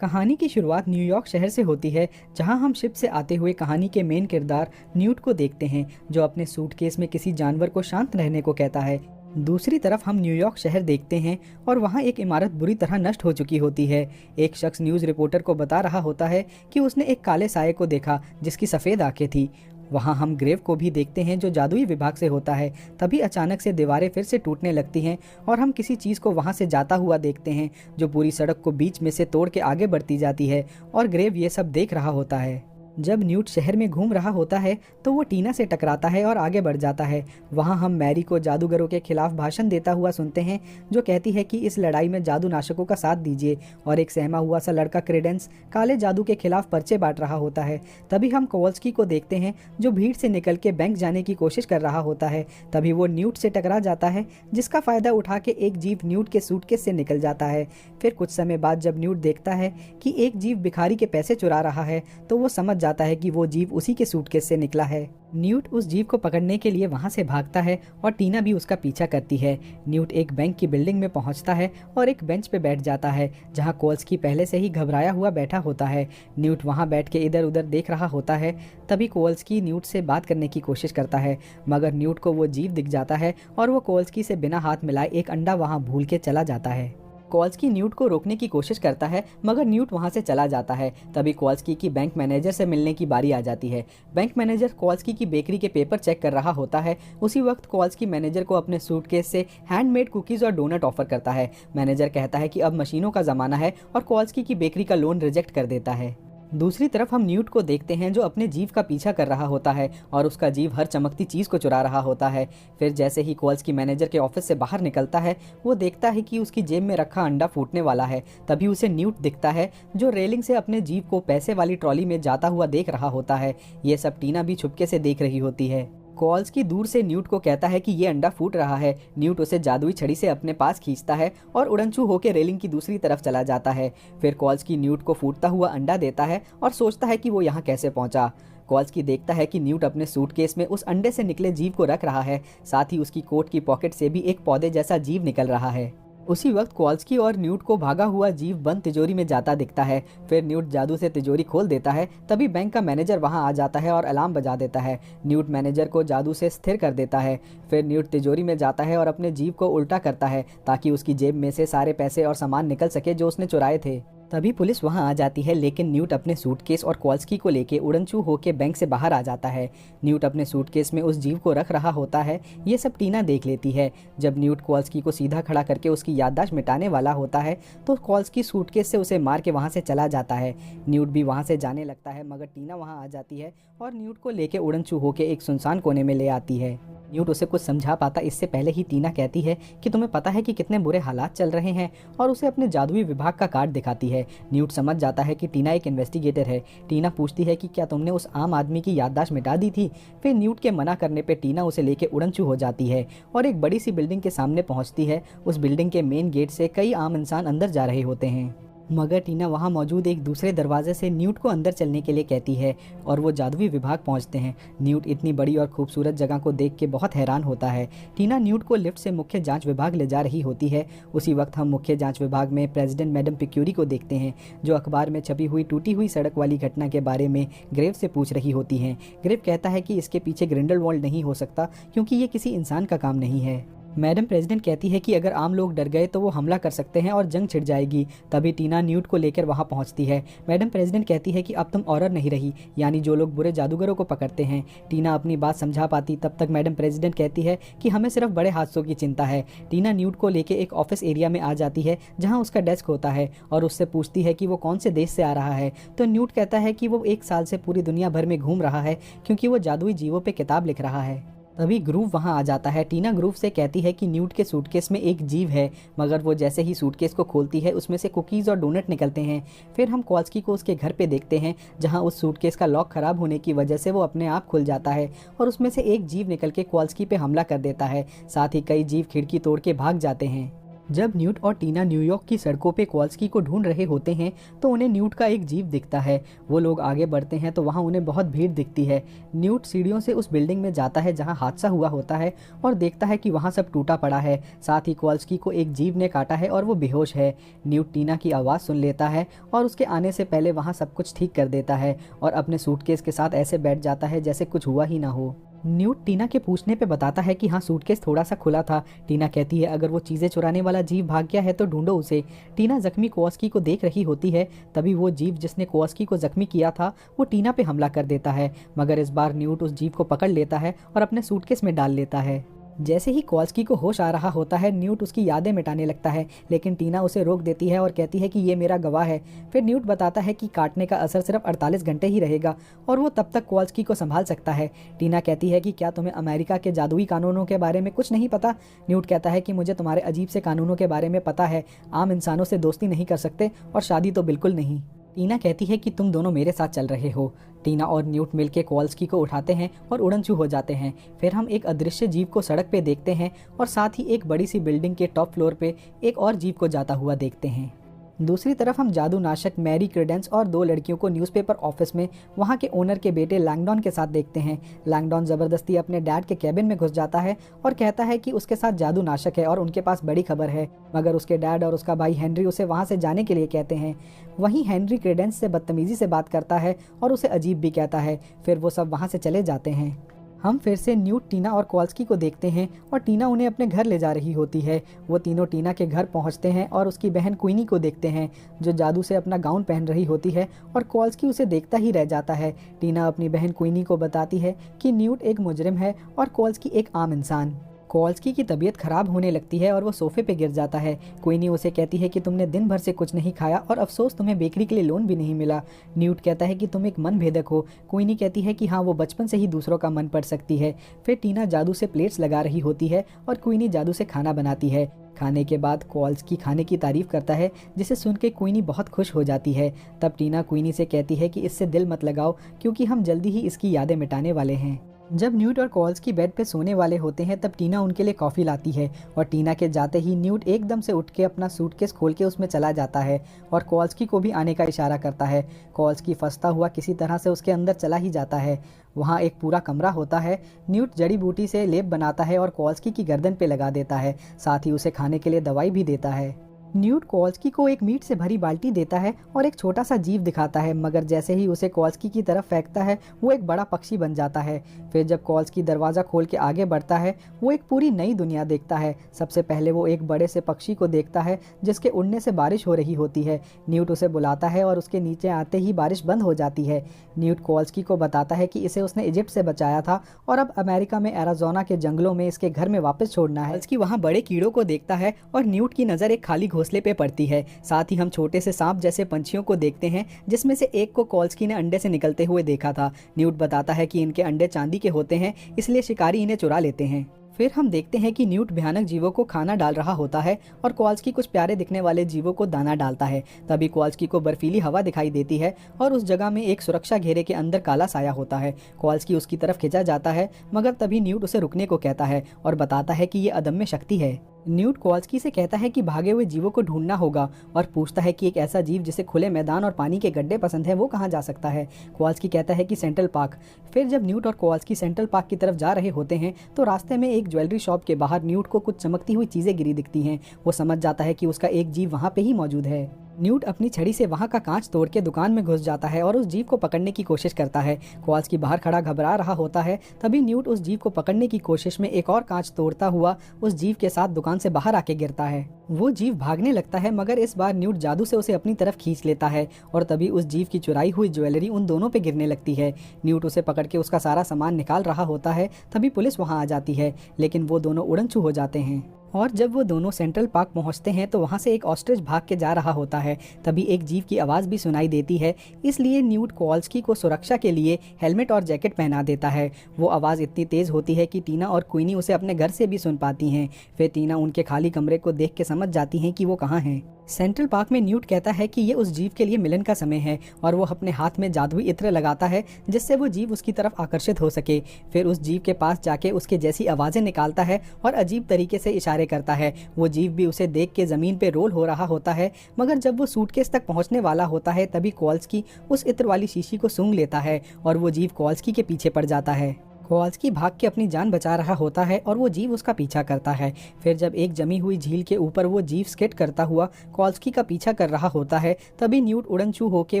कहानी की शुरुआत न्यूयॉर्क शहर से होती है, जहां हम शिप से आते हुए कहानी के मेन किरदार न्यूट को देखते हैं, जो अपने सूटकेस में किसी जानवर को शांत रहने को कहता है। दूसरी तरफ हम न्यूयॉर्क शहर देखते हैं और वहां एक इमारत बुरी तरह नष्ट हो चुकी होती है। एक शख्स न्यूज़ रिपोर्टर को बता रहा होता है कि उसने एक काले साये को देखा जिसकी सफ़ेद आंखें थी। वहाँ हम ग्रेव को भी देखते हैं जो जादुई विभाग से होता है। तभी अचानक से दीवारें फिर से टूटने लगती हैं और हम किसी चीज़ को वहाँ से जाता हुआ देखते हैं जो पूरी सड़क को बीच में से तोड़ के आगे बढ़ती जाती है, और ग्रेव ये सब देख रहा होता है। जब न्यूट शहर में घूम रहा होता है तो वो टीना से टकराता है और आगे बढ़ जाता है। वहाँ हम मैरी को जादूगरों के खिलाफ भाषण देता हुआ सुनते हैं, जो कहती है कि इस लड़ाई में जादू नाशकों का साथ दीजिए, और एक सहमा हुआ सा लड़का क्रेडेंस काले जादू के खिलाफ पर्चे बांट रहा होता है। तभी हम कोवल्स्की को देखते हैं जो भीड़ से निकल के बैंक जाने की कोशिश कर रहा होता है। तभी वो न्यूट से टकरा जाता है, जिसका फायदा उठा के एक जीव न्यूट के सूटकेस से निकल जाता है। फिर कुछ समय बाद जब न्यूट देखता है कि एक जीव भिखारी के पैसे चुरा रहा है, तो वो समझ जाता है कि वो जीव उसी के सूटकेस से निकला है। न्यूट उस जीव को पकड़ने के लिए वहां से भागता है और टीना भी उसका पीछा करती है। न्यूट एक बैंक की बिल्डिंग में पहुंचता है और एक बेंच पे बैठ जाता है, जहां कोवल्स्की पहले से ही घबराया हुआ बैठा होता है। न्यूट वहां बैठ के इधर उधर देख रहा होता है। तभी कोवल्स्की न्यूट से बात करने की कोशिश करता है, मगर न्यूट को वो जीव दिख जाता है और वो कोवल्स्की से बिना हाथ मिलाए एक अंडा वहां भूल के चला जाता है। कोवल्स्की न्यूट को रोकने की कोशिश करता है, मगर न्यूट वहां से चला जाता है। तभी कोवल्स्की की बैंक मैनेजर से मिलने की बारी आ जाती है। बैंक मैनेजर कोवल्स्की की बेकरी के पेपर चेक कर रहा होता है। उसी वक्त कोवल्स्की मैनेजर को अपने सूटकेस से हैंडमेड कुकीज और डोनट ऑफर करता है। मैनेजर कहता है कि अब मशीनों का जमाना है और कोवल्स्की की बेकरी का लोन रिजेक्ट कर देता है। दूसरी तरफ हम न्यूट को देखते हैं जो अपने जीव का पीछा कर रहा होता है और उसका जीव हर चमकती चीज़ को चुरा रहा होता है। फिर जैसे ही कोवल्स्की मैनेजर के ऑफिस से बाहर निकलता है, वो देखता है कि उसकी जेब में रखा अंडा फूटने वाला है। तभी उसे न्यूट दिखता है जो रेलिंग से अपने जीव को पैसे वाली ट्रॉली में जाता हुआ देख रहा होता है। ये सब टीना भी छुपके से देख रही होती है। कोवल्स्की दूर से न्यूट को कहता है कि ये अंडा फूट रहा है। न्यूट उसे जादुई छड़ी से अपने पास खींचता है और उड़नछू होकर रेलिंग की दूसरी तरफ चला जाता है। फिर कोवल्स्की न्यूट को फूटता हुआ अंडा देता है और सोचता है कि वो यहाँ कैसे पहुँचा। कोवल्स्की देखता है कि न्यूट अपने सूटकेस में उस अंडे से निकले जीव को रख रहा है, साथ ही उसकी कोट की पॉकेट से भी एक पौधे जैसा जीव निकल रहा है। उसी वक्त कोवल्स्की और न्यूट को भागा हुआ जीव बंद तिजोरी में जाता दिखता है। फिर न्यूट जादू से तिजोरी खोल देता है। तभी बैंक का मैनेजर वहां आ जाता है और अलार्म बजा देता है। न्यूट मैनेजर को जादू से स्थिर कर देता है। फिर न्यूट तिजोरी में जाता है और अपने जीव को उल्टा करता है ताकि उसकी जेब में से सारे पैसे और सामान निकल सके जो उसने चुराए थे। तभी पुलिस वहां आ जाती है, लेकिन न्यूट अपने सूटकेस और कोवल्स्की को लेके उड़नछू होकर बैंक से बाहर आ जाता है। न्यूट अपने सूटकेस में उस जीव को रख रहा होता है। ये सब टीना देख लेती है। जब न्यूट कोवल्स्की को सीधा खड़ा करके उसकी याददाश्त मिटाने वाला होता है, तो कोवल्स्की सूटकेस से उसे मार के वहां से चला जाता है। न्यूट भी वहां से जाने लगता है, मगर टीना वहां आ जाती है और न्यूट को लेके उड़नछू होकर एक सुनसान कोने में ले आती है। न्यूट उसे कुछ समझा पाता इससे पहले ही टीना कहती है कि तुम्हें पता है कि कितने बुरे हालात चल रहे हैं, और उसे अपने जादुई विभाग का कार्ड दिखाती है। न्यूट समझ जाता है कि टीना एक इन्वेस्टिगेटर है। टीना पूछती है कि क्या तुमने उस आम आदमी की याददाश्त मिटा दी थी। फिर न्यूट के मना करने पे टीना उसे लेके उड़नछू हो जाती है और एक बड़ी सी बिल्डिंग के सामने पहुंचती है। उस बिल्डिंग के मेन गेट से कई आम इंसान अंदर जा रहे होते हैं, मगर टीना वहां मौजूद एक दूसरे दरवाजे से न्यूट को अंदर चलने के लिए कहती है और वो जादुई विभाग पहुंचते हैं। न्यूट इतनी बड़ी और खूबसूरत जगह को देख के बहुत हैरान होता है। टीना न्यूट को लिफ्ट से मुख्य जांच विभाग ले जा रही होती है। उसी वक्त हम मुख्य जांच विभाग में प्रेसिडेंट मैडम पिक्यूरी को देखते हैं, जो अखबार में छपी हुई टूटी हुई सड़क वाली घटना के बारे में ग्रेव से पूछ रही होती हैं। ग्रेव कहता है कि इसके पीछे ग्रिंडलवाल्ड नहीं हो सकता, क्योंकि ये किसी इंसान का काम नहीं है। मैडम प्रेसिडेंट कहती है कि अगर आम लोग डर गए तो वो हमला कर सकते हैं और जंग छिड़ जाएगी। तभी टीना न्यूट को लेकर वहां पहुंचती है। मैडम प्रेसिडेंट कहती है कि अब तुम औरत नहीं रही, यानी जो लोग बुरे जादूगरों को पकड़ते हैं। टीना अपनी बात समझा पाती तब तक मैडम प्रेसिडेंट कहती है कि हमें सिर्फ बड़े हादसों की चिंता है। टीना न्यूट को लेकर एक ऑफिस एरिया में आ जाती है, जहाँ उसका डेस्क होता है, और उससे पूछती है कि वो कौन से देश से आ रहा है। तो न्यूट कहता है कि वो 1 साल से पूरी दुनिया भर में घूम रहा है, क्योंकि वो जादुई जीवों पर किताब लिख रहा है। तभी ग्रूव वहां आ जाता है। टीना ग्रूव से कहती है कि न्यूट के सूटकेस में एक जीव है, मगर वो जैसे ही सूटकेस को खोलती है उसमें से कुकीज़ और डोनट निकलते हैं। फिर हम कोवल्स्की को उसके घर पे देखते हैं, जहां उस सूटकेस का लॉक खराब होने की वजह से वो अपने आप खुल जाता है और उसमें से एक जीव निकल के कोवल्स्की पे हमला कर देता है। साथ ही कई जीव खिड़की तोड़ के भाग जाते हैं। जब न्यूट और टीना न्यूयॉर्क की सड़कों पे कॉल्स्की को ढूंढ रहे होते हैं तो उन्हें न्यूट का एक जीप दिखता है। वो लोग आगे बढ़ते हैं तो वहाँ उन्हें बहुत भीड़ दिखती है। न्यूट सीढ़ियों से उस बिल्डिंग में जाता है जहाँ हादसा हुआ होता है और देखता है कि वहाँ सब टूटा पड़ा है। साथ ही कॉल्स्की को एक जीप ने काटा है और वो बेहोश है। न्यूट टीना की आवाज़ सुन लेता है और उसके आने से पहले वहाँ सब कुछ ठीक कर देता है और अपने सूटकेस के साथ ऐसे बैठ जाता है जैसे कुछ हुआ ही ना हो। न्यूट टीना के पूछने पे बताता है कि हाँ, सूटकेस थोड़ा सा खुला था। टीना कहती है अगर वो चीज़ें चुराने वाला जीव भाग गया है तो ढूंढो उसे। टीना जख्मी कोवास्की को देख रही होती है, तभी वो जीव जिसने कोवास्की को जख्मी किया था वो टीना पे हमला कर देता है, मगर इस बार न्यूट उस जीव को पकड़ लेता है और अपने सूटकेस में डाल लेता है। जैसे ही कॉल्स्की को होश आ रहा होता है न्यूट उसकी यादें मिटाने लगता है, लेकिन टीना उसे रोक देती है और कहती है कि ये मेरा गवाह है। फिर न्यूट बताता है कि काटने का असर सिर्फ 48 घंटे ही रहेगा और वो तब तक कॉल्स्की को संभाल सकता है। टीना कहती है कि क्या तुम्हें अमेरिका के जादुई कानूनों के बारे में कुछ नहीं पता। न्यूट कहता है कि मुझे तुम्हारे अजीब से कानूनों के बारे में पता है, आम इंसानों से दोस्ती नहीं कर सकते और शादी तो बिल्कुल नहीं। टीना कहती है कि तुम दोनों मेरे साथ चल रहे हो। टीना और न्यूट मिलकर कॉल्स्की को उठाते हैं और उड़नछू हो जाते हैं। फिर हम एक अदृश्य जीव को सड़क पे देखते हैं और साथ ही एक बड़ी सी बिल्डिंग के टॉप फ्लोर पे एक और जीव को जाता हुआ देखते हैं। दूसरी तरफ हम जादू नाशक मैरी क्रेडेंस और दो लड़कियों को न्यूज़पेपर ऑफिस में वहाँ के ओनर के बेटे लैंगडॉन के साथ देखते हैं। लैंगडॉन ज़बरदस्ती अपने डैड के कैबिन में घुस जाता है और कहता है कि उसके साथ जादू नाशक है और उनके पास बड़ी खबर है, मगर उसके डैड और उसका भाई हेनरी उसे वहाँ से जाने के लिए कहते हैं। वहीं हेनरी क्रेडेंस से बदतमीजी से बात करता है और उसे अजीब भी कहता है। फिर वो सब वहाँ से चले जाते हैं। हम फिर से न्यूट, टीना और कॉल्स्की को देखते हैं और टीना उन्हें अपने घर ले जा रही होती है। वो तीनों टीना के घर पहुंचते हैं और उसकी बहन क्वीनी को देखते हैं जो जादू से अपना गाउन पहन रही होती है और कॉल्स्की उसे देखता ही रह जाता है। टीना अपनी बहन क्वीनी को बताती है कि न्यूट एक मुजरिम है और कॉल्स्की एक आम इंसान। कॉल्स्की की तबीयत खराब होने लगती है और वो सोफे पे गिर जाता है। क्वीनी उसे कहती है कि तुमने दिन भर से कुछ नहीं खाया और अफसोस तुम्हें बेकरी के लिए लोन भी नहीं मिला। न्यूट कहता है कि तुम एक मन भेदक हो। क्वीनी कहती है कि हाँ, वो बचपन से ही दूसरों का मन पढ़ सकती है। फिर टीना जादू से प्लेट्स लगा रही होती है और क्वीनी जादू से खाना बनाती है। खाने के बाद कॉल्स्की खाने की तारीफ करता है जिसे सुन के क्वीनी बहुत खुश हो जाती है। तब टीना क्वीनी से कहती है कि इससे दिल मत लगाओ क्योंकि हम जल्दी ही इसकी यादें मिटाने वाले हैं। जब न्यूट और कॉल्स्की बेड पे सोने वाले होते हैं तब टीना उनके लिए कॉफ़ी लाती है और टीना के जाते ही न्यूट एकदम से उठ के अपना सूटकेस खोल के उसमें चला जाता है और कॉल्स्की को भी आने का इशारा करता है। कॉल्स्की फंसता हुआ किसी तरह से उसके अंदर चला ही जाता है। वहाँ एक पूरा कमरा होता है। न्यूट जड़ी बूटी से लेप बनाता है और कॉल्स्की की गर्दन पे लगा देता है, साथ ही उसे खाने के लिए दवाई भी देता है। न्यूट कॉल्स्की को एक मीट से भरी बाल्टी देता है और एक छोटा सा जीव दिखाता है, मगर जैसे ही उसे कॉल्स्की की तरफ फेंकता है वो एक बड़ा पक्षी बन जाता है। फिर जब कॉल्स्की दरवाज़ा खोल के आगे बढ़ता है वो एक पूरी नई दुनिया देखता है। सबसे पहले वो एक बड़े से पक्षी को देखता है जिसके उड़ने से बारिश हो रही होती है। न्यूट उसे बुलाता है और उसके नीचे आते ही बारिश बंद हो जाती है। न्यूट कॉल्स्की को बताता है कि इसे उसने इजिप्ट से बचाया था और अब अमेरिका में एरिज़ोना के जंगलों में इसके घर में वापस छोड़ना है। कॉल्स्की वहाँ बड़े कीड़ों को देखता है और न्यूट की नज़र एक खाली घोंसले पे पड़ती है। साथ ही हम छोटे से सांप जैसे पंछियों को देखते हैं जिसमें से एक को कॉल्स्की ने अंडे से निकलते हुए देखा था। न्यूट बताता है कि इनके अंडे चांदी के होते हैं, इसलिए शिकारी इन्हें चुरा लेते हैं। फिर हम देखते हैं कि न्यूट भयानक जीवों को खाना डाल रहा होता है और कॉल्स्की कुछ प्यारे दिखने वाले जीवों को दाना डालता है। तभी कॉल्स्की को बर्फीली हवा दिखाई देती है और उस जगह में एक सुरक्षा घेरे के अंदर काला साया होता है। कॉल्स्की उसकी तरफ खिंचा जाता है, मगर तभी न्यूट उसे रुकने को कहता है और बताता है कि ये अदम्य शक्ति है। न्यूट कॉल्स्की से कहता है कि भागे हुए जीवों को ढूंढना होगा और पूछता है कि एक ऐसा जीव जिसे खुले मैदान और पानी के गड्ढे पसंद है वो कहाँ जा सकता है। कॉल्स्की कहता है कि सेंट्रल पार्क। फिर जब न्यूट और कॉल्स्की सेंट्रल पार्क की तरफ जा रहे होते हैं तो रास्ते में एक ज्वेलरी शॉप के बाहर न्यूट को कुछ चमकती हुई चीज़ें गिरी दिखती हैं। वो समझ जाता है कि उसका एक जीव वहाँ पे ही मौजूद है। न्यूट अपनी छड़ी से वहाँ का कांच तोड़ के दुकान में घुस जाता है और उस जीव को पकड़ने की कोशिश करता है। कॉल्स्की बाहर खड़ा घबरा रहा होता है, तभी न्यूट उस जीव को पकड़ने की कोशिश में एक और कांच तोड़ता हुआ उस जीव के साथ दुकान से बाहर आके गिरता है। वो जीव भागने लगता है, मगर इस बार न्यूट जादू से उसे अपनी तरफ खींच लेता है और तभी उस जीव की चुराई हुई ज्वेलरी उन दोनों पे गिरने लगती है। न्यूट उसे पकड़ के उसका सारा सामान निकाल रहा होता है, तभी पुलिस वहाँ आ जाती है, लेकिन वो दोनों उड़नछू हो जाते हैं। और जब वो दोनों सेंट्रल पार्क पहुंचते हैं तो वहां से एक ऑस्ट्रिच भाग के जा रहा होता है। तभी एक जीव की आवाज़ भी सुनाई देती है, इसलिए न्यूट कॉल्स्की को सुरक्षा के लिए हेलमेट और जैकेट पहना देता है। वो आवाज़ इतनी तेज़ होती है कि टीना और क्वीनी उसे अपने घर से भी सुन पाती हैं। फिर टीना उनके खाली कमरे को देख के समझ जाती हैं कि वो कहाँ हैं। सेंट्रल पार्क में न्यूट कहता है कि ये उस जीव के लिए मिलन का समय है और वो अपने हाथ में जादुई इत्र लगाता है जिससे वो जीव उसकी तरफ आकर्षित हो सके। फिर उस जीव के पास जाके उसके जैसी आवाज़ें निकालता है और अजीब तरीके से इशारे करता है। वो जीव भी उसे देख के ज़मीन पे रोल हो रहा होता है, मगर जब वो सूटकेस तक पहुंचने वाला होता है तभी कॉल्स्की उस इत्र वाली शीशी को सूंघ लेता है और वो जीव कॉल्स्की के पीछे पड़ जाता है। कॉल्स्की भाग के अपनी जान बचा रहा होता है और वो जीव उसका पीछा करता है। फिर जब एक जमी हुई झील के ऊपर वो जीव स्केट करता हुआ कॉल्स्की का पीछा कर रहा होता है तभी न्यूट उड़नछू होके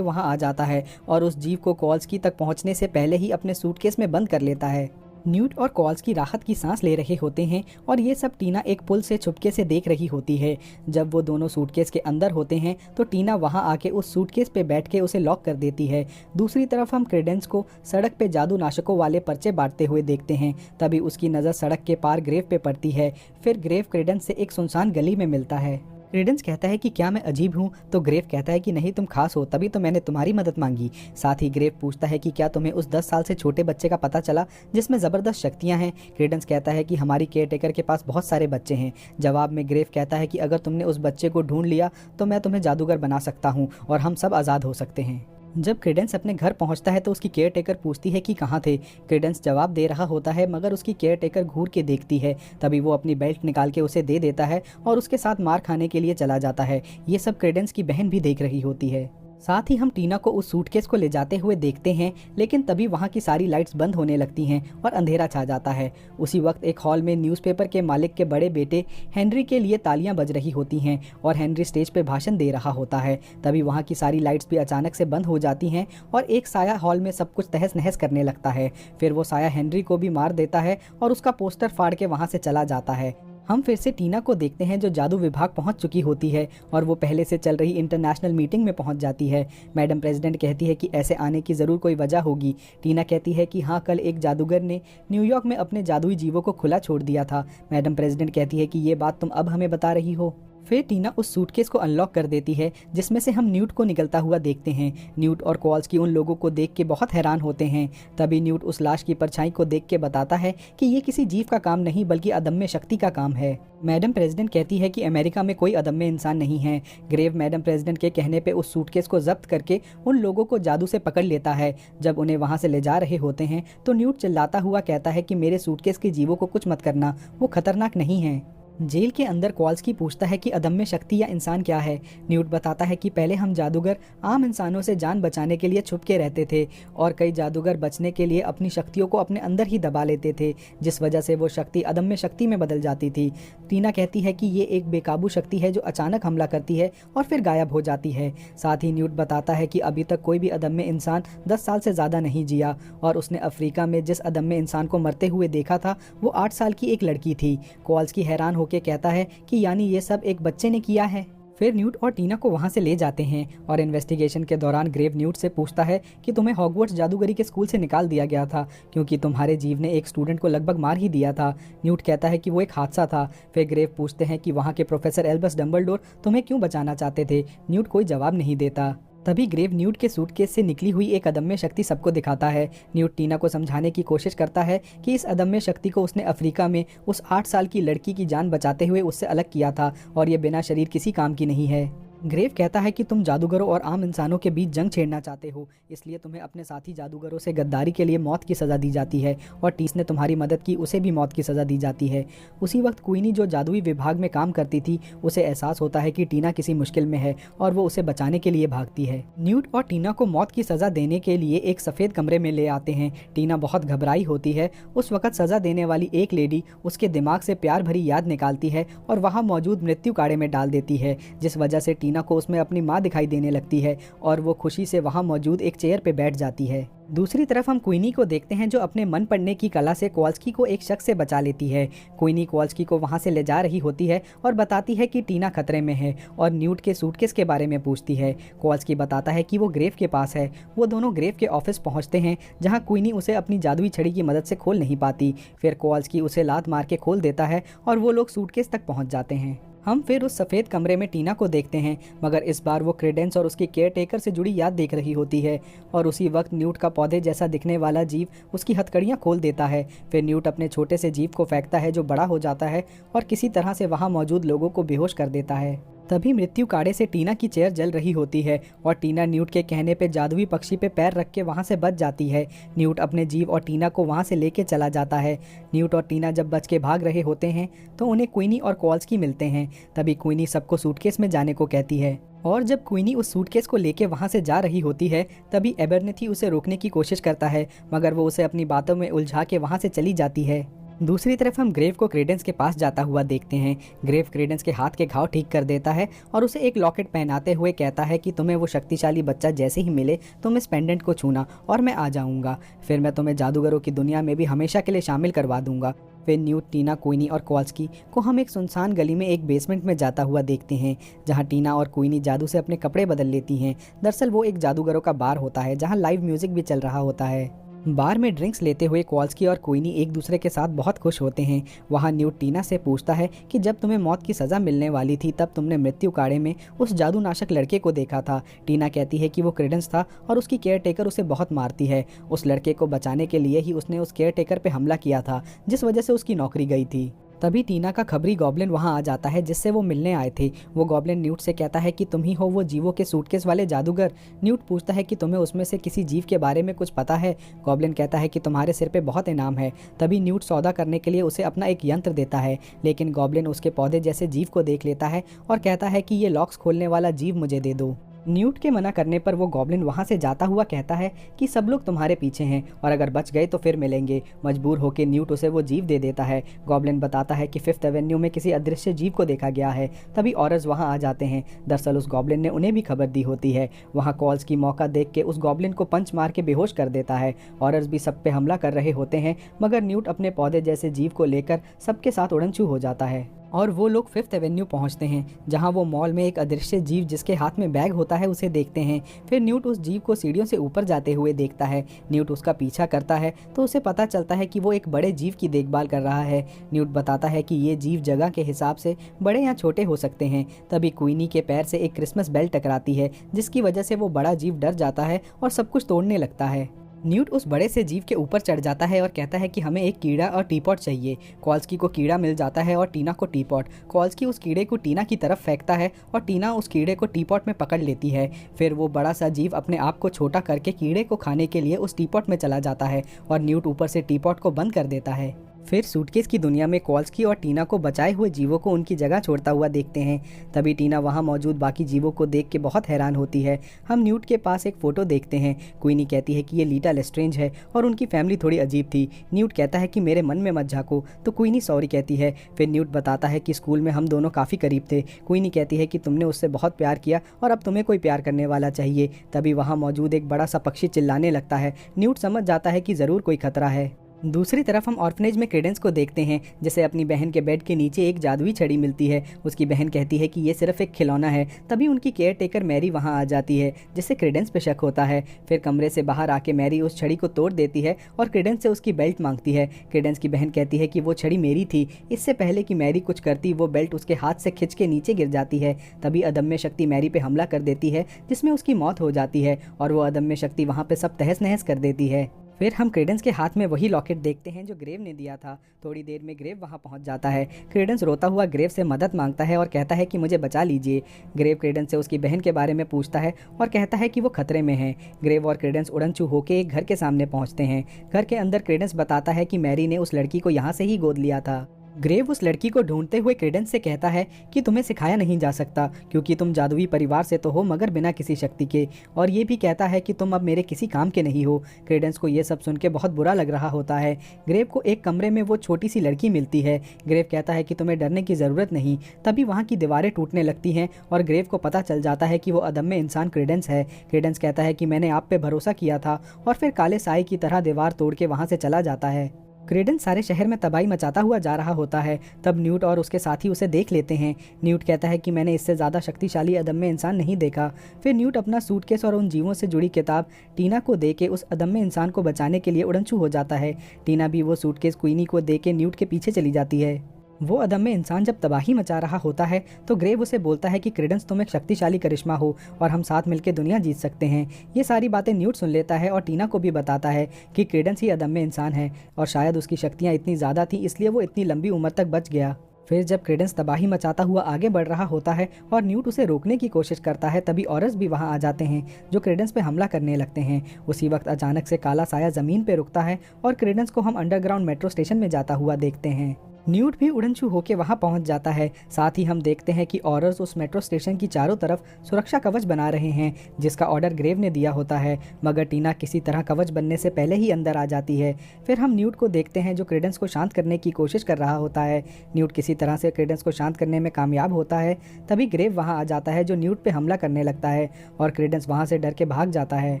वहां आ जाता है और उस जीव को कॉल्स्की तक पहुंचने से पहले ही अपने सूटकेस में बंद कर लेता है। न्यूट और कॉल्स्की राहत की सांस ले रहे होते हैं और ये सब टीना एक पुल से छुपके से देख रही होती है। जब वो दोनों सूटकेस के अंदर होते हैं तो टीना वहां आके उस सूटकेस पे बैठ के उसे लॉक कर देती है। दूसरी तरफ हम क्रेडेंस को सड़क पे जादू नाशकों वाले पर्चे बांटते हुए देखते हैं। तभी उसकी नज़र सड़क के पार ग्रेव पे पड़ती है। फिर ग्रेव क्रेडेंस से एक सुनसान गली में मिलता है। क्रेडेंस कहता है कि क्या मैं अजीब हूँ, तो ग्रेव कहता है कि नहीं, तुम खास हो, तभी तो मैंने तुम्हारी मदद मांगी। साथ ही ग्रेव पूछता है कि क्या तुम्हें उस 10 साल से छोटे बच्चे का पता चला जिसमें ज़बरदस्त शक्तियाँ हैं। क्रेडेंस कहता है कि हमारी केयरटेकर के पास बहुत सारे बच्चे हैं। जवाब में ग्रेव कहता है कि अगर तुमने उस बच्चे को ढूंढ लिया तो मैं तुम्हें जादूगर बना सकता हूँ और हम सब आज़ाद हो सकते हैं। जब क्रेडेंस अपने घर पहुंचता है तो उसकी केयरटेकर पूछती है कि कहाँ थे। क्रेडेंस जवाब दे रहा होता है मगर उसकी केयरटेकर घूर के देखती है। तभी वो अपनी बेल्ट निकाल के उसे दे देता है और उसके साथ मार खाने के लिए चला जाता है। ये सब क्रेडेंस की बहन भी देख रही होती है। साथ ही हम टीना को उस सूटकेस को ले जाते हुए देखते हैं, लेकिन तभी वहाँ की सारी लाइट्स बंद होने लगती हैं और अंधेरा छा जाता है। उसी वक्त एक हॉल में न्यूज़पेपर के मालिक के बड़े बेटे हेनरी के लिए तालियां बज रही होती हैं और हेनरी स्टेज पे भाषण दे रहा होता है। तभी वहाँ की सारी लाइट्स भी अचानक से बंद हो जाती हैं और एक साया हॉल में सब कुछ तहस नहस करने लगता है। फिर वो साया हेनरी को भी मार देता है और उसका पोस्टर फाड़ के वहाँ से चला जाता है। हम फिर से टीना को देखते हैं जो जादू विभाग पहुंच चुकी होती है और वो पहले से चल रही इंटरनेशनल मीटिंग में पहुंच जाती है। मैडम प्रेसिडेंट कहती है कि ऐसे आने की ज़रूर कोई वजह होगी। टीना कहती है कि हाँ, कल एक जादूगर ने न्यूयॉर्क में अपने जादुई जीवों को खुला छोड़ दिया था। मैडम प्रेसिडेंट कहती है कि ये बात तुम अब हमें बता रही हो। फिर टीना उस सूटकेस को अनलॉक कर देती है जिसमें से हम न्यूट को निकलता हुआ देखते हैं। न्यूट और कॉल्स्की उन लोगों को देख के बहुत हैरान होते हैं। तभी न्यूट उस लाश की परछाई को देख के बताता है कि ये किसी जीव का काम नहीं बल्कि अदम्य शक्ति का काम है। मैडम प्रेसिडेंट कहती है कि अमेरिका में कोई अदम्य इंसान नहीं है। ग्रेव मैडम प्रेसिडेंट के कहने पे उस सूटकेस को जब्त करके उन लोगों को जादू से पकड़ लेता है। जब उन्हें वहाँ से ले जा रहे होते हैं तो न्यूट चिल्लाता हुआ कहता है कि मेरे सूटकेस के जीवों को कुछ मत करना, वो खतरनाक नहीं है। जेल के अंदर कॉल्स्की पूछता है कि अदम्य शक्ति या इंसान क्या है। न्यूट बताता है कि पहले हम जादूगर आम इंसानों से जान बचाने के लिए छुप के रहते थे और कई जादूगर बचने के लिए अपनी शक्तियों को अपने अंदर ही दबा लेते थे, जिस वजह से वो शक्ति अदम्य शक्ति में बदल जाती थी। टीना कहती है कि ये एक बेकाबू शक्ति है जो अचानक हमला करती है और फिर गायब हो जाती है। साथ ही न्यूट बताता है कि अभी तक कोई भी अदम्य इंसान 10 साल से ज़्यादा नहीं जिया और उसने अफ्रीका में जिस अदम्य इंसान को मरते हुए देखा था वो 8 साल की एक लड़की थी। कॉल्स्की हैरान के कहता है कि यानी ये सब एक बच्चे ने किया है। फिर न्यूट और टीना को वहां से ले जाते हैं और इन्वेस्टिगेशन के दौरान ग्रेव न्यूट से पूछता है कि तुम्हें हॉगवर्ट्स जादूगरी के स्कूल से निकाल दिया गया था क्योंकि तुम्हारे जीव ने एक स्टूडेंट को लगभग मार ही दिया था। न्यूट कहता है कि वो एक हादसा था। फिर ग्रेव पूछते हैं कि वहाँ के प्रोफेसर एल्बस डम्बलडोर तुम्हें क्यों बचाना चाहते थे। न्यूट कोई जवाब नहीं देता। तभी ग्रेव न्यूट के सूटकेस से निकली हुई एक अदम्य शक्ति सबको दिखाता है। न्यूट टीना को समझाने की कोशिश करता है कि इस अदम्य शक्ति को उसने अफ्रीका में उस 8 साल की लड़की की जान बचाते हुए उससे अलग किया था और ये बिना शरीर किसी काम की नहीं है। ग्रेव कहता है कि तुम जादूगरों और आम इंसानों के बीच जंग छेड़ना चाहते हो, इसलिए तुम्हें अपने साथी जादूगरों से गद्दारी के लिए मौत की सज़ा दी जाती है और टीस ने तुम्हारी मदद की, उसे भी मौत की सज़ा दी जाती है। उसी वक्त क्वीनी जो जादुई विभाग में काम करती थी उसे एहसास होता है कि टीना किसी मुश्किल में है और वो उसे बचाने के लिए भागती है। न्यूट और टीना को मौत की सज़ा देने के लिए एक सफ़ेद कमरे में ले आते हैं। टीना बहुत घबराई होती है। उस वक्त सज़ा देने वाली एक लेडी उसके दिमाग से प्यार भरी याद निकालती है और वहाँ मौजूद मृत्यु काढ़े में डाल देती है, जिस वजह से टीना को उसमें अपनी माँ दिखाई देने लगती है और वो खुशी से वहाँ मौजूद एक चेयर पे बैठ जाती है। दूसरी तरफ हम क्वीनी को देखते हैं जो अपने मन पढ़ने की कला से कॉल्स्की को एक शख्स से बचा लेती है। क्वीनी कॉल्स्की को वहाँ से ले जा रही होती है और बताती है कि टीना खतरे में है और न्यूट के सूटकेस के बारे में पूछती है। कॉल्स्की बताता है कि वो ग्रेव के पास है। वो दोनों ग्रेव के ऑफिस पहुँचते हैं जहाँ क्वीनी उसे अपनी जादुई छड़ी की मदद से खोल नहीं पाती। फिर कॉल्स्की उसे लात मार के खोल देता है और वो लोग सूटकेस तक पहुँच जाते हैं। हम फिर उस सफ़ेद कमरे में टीना को देखते हैं, मगर इस बार वो क्रेडेंस और उसकी केयरटेकर से जुड़ी याद देख रही होती है और उसी वक्त न्यूट का पौधे जैसा दिखने वाला जीव उसकी हथकड़ियाँ खोल देता है। फिर न्यूट अपने छोटे से जीव को फेंकता है जो बड़ा हो जाता है और किसी तरह से वहाँ मौजूद लोगों को बेहोश कर देता है। तभी मृत्यु काड़े से टीना की चेयर जल रही होती है और टीना न्यूट के कहने पे जादुई पक्षी पे पैर रख के वहाँ से बच जाती है। न्यूट अपने जीव और टीना को वहाँ से लेके चला जाता है। न्यूट और टीना जब बच के भाग रहे होते हैं तो उन्हें क्वीनी और कॉल्स्की मिलते हैं। तभी क्वीनी सबको सूटकेस में जाने को कहती है और जब क्वीनी उस सूटकेस को लेके वहाँ से जा रही होती है तभी एबरनेथी उसे रोकने की कोशिश करता है, मगर वो उसे अपनी बातों में उलझा के वहाँ से चली जाती है। दूसरी तरफ हम ग्रेव को क्रेडेंस के पास जाता हुआ देखते हैं। ग्रेव क्रेडेंस के हाथ के घाव ठीक कर देता है और उसे एक लॉकेट पहनाते हुए कहता है कि तुम्हें वो शक्तिशाली बच्चा जैसे ही मिले तुम इस पेंडेंट को छूना और मैं आ जाऊंगा, फिर मैं तुम्हें जादूगरों की दुनिया में भी हमेशा के लिए शामिल करवा दूंगा। फिर न्यूट, टीना, क्वीनी और कॉल्स्की को हम एक सुनसान गली में एक बेसमेंट में जाता हुआ देखते हैं, जहां टीना और क्वीनी जादू से अपने कपड़े बदल लेती हैं। दरअसल वो एक जादूगरों का बार होता है जहां लाइव म्यूजिक भी चल रहा होता है। बार में ड्रिंक्स लेते हुए कॉल्स्की और क्वीनी एक दूसरे के साथ बहुत खुश होते हैं। वहाँ न्यूट टीना से पूछता है कि जब तुम्हें मौत की सज़ा मिलने वाली थी तब तुमने मृत्यु काड़े में उस जादूनाशक लड़के को देखा था। टीना कहती है कि वो क्रेडेंस था और उसकी केयर टेकर उसे बहुत मारती है। उस लड़के को बचाने के लिए ही उसने उस केयर टेकर पर हमला किया था, जिस वजह से उसकी नौकरी गई थी। तभी टीना का खबरी गॉब्लिन वहां आ जाता है जिससे वो मिलने आए थे। वो गॉब्लिन न्यूट से कहता है कि तुम ही हो वो जीवों के सूटकेस वाले जादूगर। न्यूट पूछता है कि तुम्हें उसमें से किसी जीव के बारे में कुछ पता है। गॉब्लिन कहता है कि तुम्हारे सिर पे बहुत इनाम है। तभी न्यूट सौदा करने के लिए उसे अपना एक यंत्र देता है, लेकिन गॉब्लिन उसके पौधे जैसे जीव को देख लेता है और कहता है कि ये लॉक्स खोलने वाला जीव मुझे दे दो। न्यूट के मना करने पर वो गॉब्लिन वहाँ से जाता हुआ कहता है कि सब लोग तुम्हारे पीछे हैं और अगर बच गए तो फिर मिलेंगे। मजबूर होकर न्यूट उसे वो जीव दे देता है। गॉब्लिन बताता है कि 5th एवेन्यू में किसी अदृश्य जीव को देखा गया है। तभी ऑरर्स वहाँ आ जाते हैं। दरअसल उस गॉब्लिन ने उन्हें भी खबर दी होती है। वहाँ कॉल्स की मौका देख के उस गॉब्लिन को पंच मार के बेहोश कर देता है। ऑरर्स भी सब पे हमला कर रहे होते हैं, मगर न्यूट अपने पौधे जैसे जीव को लेकर सबके साथ उड़नछू हो जाता है और वो लोग 5th एवेन्यू पहुंचते हैं, जहां वो मॉल में एक अदृश्य जीव जिसके हाथ में बैग होता है उसे देखते हैं। फिर न्यूट उस जीव को सीढ़ियों से ऊपर जाते हुए देखता है। न्यूट उसका पीछा करता है तो उसे पता चलता है कि वो एक बड़े जीव की देखभाल कर रहा है। न्यूट बताता है कि ये जीव जगह के हिसाब से बड़े या छोटे हो सकते हैं। तभी क्वीनी के पैर से एक क्रिसमस बेल टकराती है, जिसकी वजह से वो बड़ा जीव डर जाता है और सब कुछ तोड़ने लगता है। न्यूट उस बड़े से जीव के ऊपर चढ़ जाता है और कहता है कि हमें एक कीड़ा और टीपॉट चाहिए। कॉल्स्की को कीड़ा मिल जाता है और टीना को टीपॉट। कॉल्स्की उस कीड़े को टीना की तरफ फेंकता है और टीना उस कीड़े को टीपॉट में पकड़ लेती है। फिर वो बड़ा सा जीव अपने आप को छोटा करके कीड़े को खाने के लिए उस टीपॉट में चला जाता है और न्यूट ऊपर से टीपॉट को बंद कर देता है। फिर सूटकेस की दुनिया में कॉल्स्की और टीना को बचाए हुए जीवों को उनकी जगह छोड़ता हुआ देखते हैं। तभी टीना वहां मौजूद बाकी जीवों को देख के बहुत हैरान होती है। हम न्यूट के पास एक फ़ोटो देखते हैं। क्वीनी कहती है कि ये लीटा लेस्ट्रेंज है और उनकी फैमिली थोड़ी अजीब थी। न्यूट कहता है कि मेरे मन में मत झाँको, तो क्वीनी सॉरी कहती है। फिर न्यूट बताता है कि स्कूल में हम दोनों काफ़ी करीब थे। क्वीनी कहती है कि तुमने उससे बहुत प्यार किया और अब तुम्हें कोई प्यार करने वाला चाहिए। तभी वहाँ मौजूद एक बड़ा सा पक्षी चिल्लाने लगता है। न्यूट समझ जाता है कि ज़रूर कोई खतरा है। दूसरी तरफ हम ऑर्फनेज में क्रेडेंस को देखते हैं, जिसे अपनी बहन के बेड के नीचे एक जादुई छड़ी मिलती है। उसकी बहन कहती है कि ये सिर्फ एक खिलौना है। तभी उनकी केयर टेकर मैरी वहां आ जाती है, जिससे क्रेडेंस पे शक होता है। फिर कमरे से बाहर आके मैरी उस छड़ी को तोड़ देती है और क्रेडेंस से उसकी बेल्ट मांगती है। क्रेडेंस की बहन कहती है कि वो छड़ी मेरी थी। इससे पहले कि मैरी कुछ करती, वो बेल्ट उसके हाथ से खिंच के नीचे गिर जाती है। तभी अदम्य शक्ति मैरी पे हमला कर देती है, जिसमें उसकी मौत हो जाती है और वो अदम्य शक्ति वहाँ पे सब तहस नहस कर देती है। फिर हम क्रेडेंस के हाथ में वही लॉकेट देखते हैं जो ग्रेव ने दिया था। थोड़ी देर में ग्रेव वहां पहुंच जाता है। क्रेडेंस रोता हुआ ग्रेव से मदद मांगता है और कहता है कि मुझे बचा लीजिए। ग्रेव क्रेडेंस से उसकी बहन के बारे में पूछता है और कहता है कि वो खतरे में है। ग्रेव और क्रेडेंस उड़नछू होकर एक घर के सामने पहुंचते हैं। घर के अंदर क्रेडेंस बताता है कि मैरी ने उस लड़की को यहाँ से ही गोद लिया था। ग्रेव उस लड़की को ढूंढते हुए क्रेडेंस से कहता है कि तुम्हें सिखाया नहीं जा सकता, क्योंकि तुम जादुई परिवार से तो हो मगर बिना किसी शक्ति के, और ये भी कहता है कि तुम अब मेरे किसी काम के नहीं हो। क्रेडेंस को ये सब सुन के बहुत बुरा लग रहा होता है। ग्रेव को एक कमरे में वो छोटी सी लड़की मिलती है। ग्रेव कहता है कि तुम्हें डरने की ज़रूरत नहीं। तभी वहाँ की दीवारें टूटने लगती हैं और ग्रेव को पता चल जाता है कि वो अदम्य इंसान क्रेडेंस है। क्रेडेंस कहता है कि मैंने आप पे भरोसा किया था, और फिर काले साए की तरह दीवार तोड़ के वहाँ से चला जाता है। क्रेडेंस सारे शहर में तबाही मचाता हुआ जा रहा होता है। तब न्यूट और उसके साथी उसे देख लेते हैं। न्यूट कहता है कि मैंने इससे ज़्यादा शक्तिशाली अदम्य इंसान नहीं देखा। फिर न्यूट अपना सूटकेस और उन जीवों से जुड़ी किताब टीना को दे के उस अदम्य इंसान को बचाने के लिए उड़नछू हो जाता है। टीना भी वो सूटकेस क्वीनी को दे के न्यूट के पीछे चली जाती है। वो अदम्य इंसान जब तबाही मचा रहा होता है तो ग्रेव उसे बोलता है कि क्रेडेंस तुम एक शक्तिशाली करिश्मा हो और हम साथ मिलकर दुनिया जीत सकते हैं। ये सारी बातें न्यूट सुन लेता है और टीना को भी बताता है कि क्रेडेंस ही अदम्य इंसान है और शायद उसकी शक्तियाँ इतनी ज़्यादा थी इसलिए वो इतनी लंबी उम्र तक बच गया। फिर जब क्रेडेंस तबाही मचाता हुआ आगे बढ़ रहा होता है और न्यूट उसे रोकने की कोशिश करता है, तभी ऑरस भी वहां आ जाते हैं जो क्रेडेंस पे हमला करने लगते हैं। उसी वक्त अचानक से काला साया जमीन पे रुकता है और क्रेडेंस को हम अंडरग्राउंड मेट्रो स्टेशन में जाता हुआ देखते हैं। न्यूट भी उड़नछू होकर वहां पहुंच जाता है। साथ ही हम देखते हैं कि ऑरस उस मेट्रो स्टेशन की चारों तरफ सुरक्षा कवच बना रहे हैं जिसका ऑर्डर ग्रेव ने दिया होता है, मगर टीना किसी तरह कवच बनने से पहले ही अंदर आ जाती है। फिर हम न्यूट को देखते हैं जो क्रेडेंस को शांत करने की कोशिश कर रहा होता है। न्यूट किसी तरह से क्रेडेंस को शांत करने में कामयाब होता है। तभी ग्रेव वहां आ जाता है जो न्यूट पे हमला करने लगता है और क्रेडेंस वहां से डर के भाग जाता है।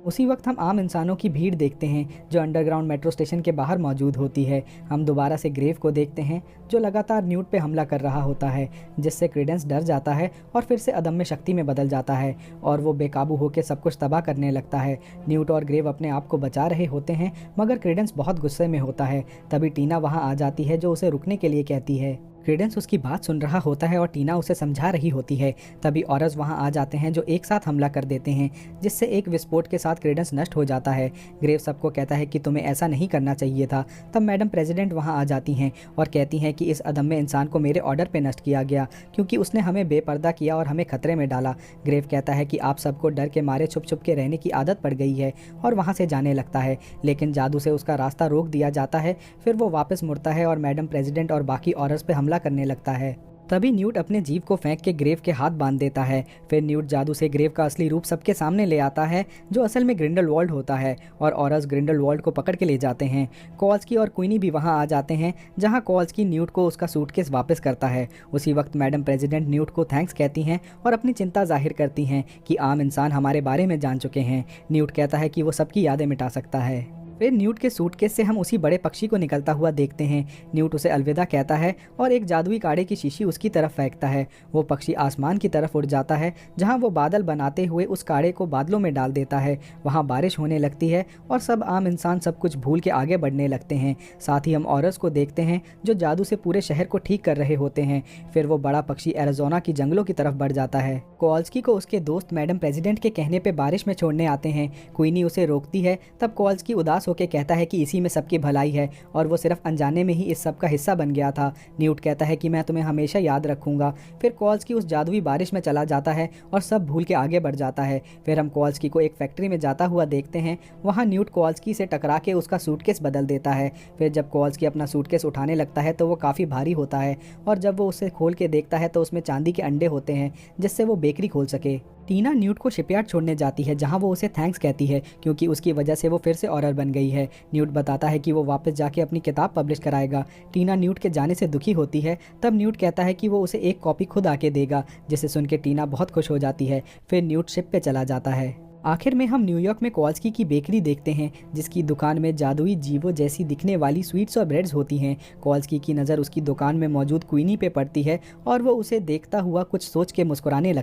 उसी वक्त हम आम इंसानों की भीड़ देखते हैं जो अंडरग्राउंड मेट्रो स्टेशन के बाहर मौजूद होती है। हम दोबारा से ग्रेव को देखते हैं जो लगातार न्यूट पे हमला कर रहा होता है, जिससे क्रेडेंस डर जाता है और फिर से अदम्य शक्ति में बदल जाता है और वो बेकाबू होकर सब कुछ तबाह करने लगता है। न्यूट और ग्रेव अपने आप को बचा रहे होते हैं मगर क्रेडेंस बहुत गुस्से में होता है। तभी टीना वहाँ आ जाती है जो उसे रुकने के लिए कहती है। क्रेडेंस उसकी बात सुन रहा होता है और टीना उसे समझा रही होती है। तभी ऑरस वहां आ जाते हैं जो एक साथ हमला कर देते हैं, जिससे एक विस्फोट के साथ क्रेडेंस नष्ट हो जाता है। ग्रेव सबको कहता है कि तुम्हें ऐसा नहीं करना चाहिए था। तब मैडम प्रेसिडेंट वहां आ जाती हैं और कहती हैं कि इस अदम्य इंसान को मेरे ऑर्डर पे नष्ट किया गया क्योंकि उसने हमें बेपर्दा किया और हमें खतरे में डाला। ग्रेव कहता है कि आप सबको डर के मारे छुप छुप के रहने की आदत पड़ गई है और वहाँ से जाने लगता है, लेकिन जादू से उसका रास्ता रोक दिया जाता है। फिर वो वापस मुड़ता है और मैडम प्रेसिडेंट और बाकी ऑरस पे हमला करने लगता है। तभी न्यूट अपने जीव को फेंक के ग्रेव के हाथ बांध देता है। फिर न्यूट जादू से ग्रेव का असली रूप सबके सामने ले आता है जो असल में ग्रिंडलवाल्ड होता है और ऑरस ग्रिंडलवाल्ड को पकड़ के ले जाते हैं। कॉल्स्की और क्वीनी भी वहां आ जाते हैं जहां कॉल्स्की न्यूट को उसका सूटकेस वापस करता है। उसी वक्त मैडम प्रेसिडेंट न्यूट को थैंक्स कहती हैं और अपनी चिंता जाहिर करती हैं कि आम इंसान हमारे बारे में जान चुके हैं। न्यूट कहता है कि वो सबकी यादें मिटा सकता है। फिर न्यूट के सूटकेस से हम उसी बड़े पक्षी को निकलता हुआ देखते हैं। न्यूट उसे अलविदा कहता है और एक जादुई काढ़े की शीशी उसकी तरफ फेंकता है। वो पक्षी आसमान की तरफ उड़ जाता है जहां वो बादल बनाते हुए उस काढ़े को बादलों में डाल देता है। वहां बारिश होने लगती है और सब आम इंसान सब कुछ भूल के आगे बढ़ने लगते हैं। साथ ही हम ऑरस को देखते हैं जो जादू से पूरे शहर को ठीक कर रहे होते हैं। फिर वो बड़ा पक्षी एरिज़ोना की जंगलों की तरफ बढ़ जाता है। कॉल्स्की को उसके दोस्त मैडम प्रेसिडेंट के कहने पे बारिश में छोड़ने आते हैं। क्वीनी उसे रोकती है। तब कॉल्स्की उदास होकर कहता है कि इसी में सबकी भलाई है और वो सिर्फ अनजाने में ही इस सब का हिस्सा बन गया था। न्यूट कहता है कि मैं तुम्हें हमेशा याद रखूंगा। फिर कॉल्स्की उस जादुई बारिश में चला जाता है और सब भूल के आगे बढ़ जाता है। फिर हम कॉल्स्की को एक फैक्ट्री में जाता हुआ देखते हैं। वहाँ न्यूट कॉल्स्की से टकरा के उसका सूटकेस बदल देता है। फिर जब कॉल्स्की अपना सूटकेस उठाने लगता है तो वो काफ़ी भारी होता है और जब वो उसे खोल के देखता है तो उसमें चांदी के अंडे होते हैं जिससे वो बेकरी खोल सके। टीना न्यूट को शिपयार्ड छोड़ने जाती है जहां वो उसे थैंक्स कहती है क्योंकि उसकी वजह से वो फिर से ऑरर बन गई है। न्यूट बताता है कि वो वापस जाके अपनी किताब पब्लिश कराएगा। टीना न्यूट के जाने से दुखी होती है। तब न्यूट कहता है कि वो उसे एक कॉपी खुद आके देगा, जिसे सुन के टीना बहुत खुश हो जाती है। फिर न्यूट शिप पे चला जाता है। आखिर में हम न्यूयॉर्क में कॉल्स्की की बेकरी देखते हैं जिसकी दुकान में जादुई जीवों जैसी दिखने वाली स्वीट्स और ब्रेड्स होती हैं। कॉल्स्की की नज़र उसकी दुकान में मौजूद क्वीनी पे पड़ती है और वो उसे देखता हुआ कुछ सोच के मुस्कुराने लगता है।